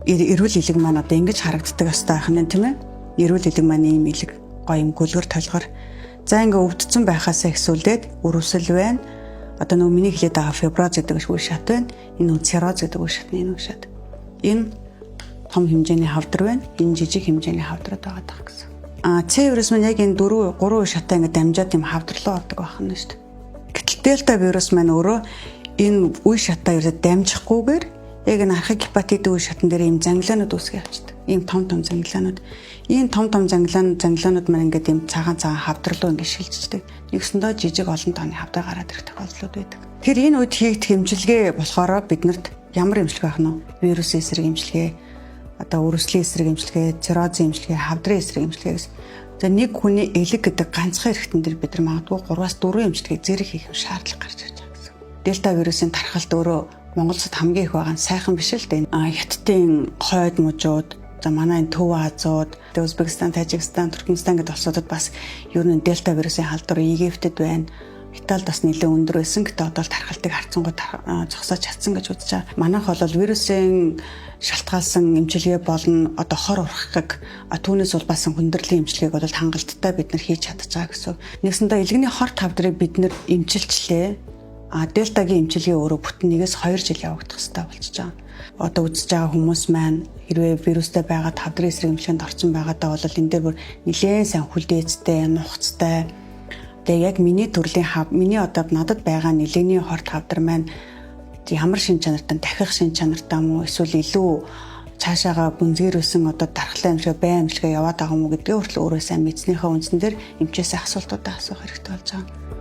эрүүл элэг маань одоо ингэж харагддаг хэвээр ахна тийм ээ. Эрүүл элэг маань ийм элэг гоё юм гөлгөр толгор. За ингээ өвдсөн байхаасаа ихсүүлээд өрөвсөл байна. Одоо нөгөө миний хэлээд байгаа фиброз гэдэг үе шат байна. Энэ цирроз гэдэг үе шат энэ үе шат. Энэ том хэмжээний хавдар байна. Энэ жижиг хэмжээний хавдрууд байгаа даа гэсэн. С вирус маань яг энэ 3 үе шатаа ингээ дамжаад юм хавдар руу ордог байна шүү дээ. Гэтэл дельта вирус маань өөрөө энэ үе шатаа ерөөд дамжихгүйгээр яг энэ архаг гепатит үе шатан дээр ийм занглаанууд үүсгэж явчихдаг. Ийм том занглаанууд. Энэ том занглаанууд маань ингээд ийм цагаан хавдар руу ингээд шилжчихдэг. Нэгсэндээ жижиг олон тооны хавдар гараад ирэх тохиолдлууд байдаг. Тэгэхээр энэ үед хийгдэх эмчилгээ болохоор биднэрт ямар эмчилгээ авах нь вэ? Вирусын эсрэг эмчилгээ, одоо өрөвслийн эсрэг эмчилгээ, циррозын эмчилгээ, хавдрын эсрэг эмчилгээ гэсэн. За нэг хүний элэг гэдэг ганцхан эрхтэн дээр бид нар магадгүй 3-4 эмчилгээ зэрэг хийх шаардлага гарч ирж байгаа гэсэн. Дельта вирусын тархалт өөрөө Монголд хамгийн их байгаа нь сайхан биш л дээ. Хятадын хойд мужууд, за манай энэ Төв Азууд, Узбекистан, Тажикстан, Туркменстан гэдэг улсуудад бас ер нь дельта вирусын халдвар Египтэд байна. Италид бас нэлээд өндөр байсан. Гэтэ одоо тархалтыг харьцангуй зогсоож чадсан гэж үзэж байгаа. Манайх бол вирусын шалтгаалсан эмчилгээ болон одоо хор урхахыг түүнээс улбаасан хүндрлийн эмчилгээг бол хангалттай бид нар хийж чадчихаа гэсэн. Нэгсэндээ элэгний хор тавдрыг бид нар эмчилчлээ. Дельтагийн эмчилгээ өөрөө бүтэн 1-2 жил явагдах хэрэгтэй болчихж байгаа. Одоо үзэж байгаа хүмүүс маань хэрвээ вирустай байгаа тавдрын эсрэг эмчилгээнд орсон байгаадаа бол энэ дээр бүр нэлээд сайн хүлээцтэй, нухацтай. Тэгээ яг миний миний одоо надад байгаа нэлээний хор тавдар маань ямар шин чанартай, дахих шин чанартай юм уу? Эсвэл илүү цаашаага гүнзгийрсэн одоо дархлаа эмчилгээ, байн эмчилгээ яваад байгаа юм уу гэдгээ хүртэл өөрөө сайн мэдснийхээ үндсэн дээр эмчээсээ асуултуудаа асуух хэрэгтэй болж байгаа.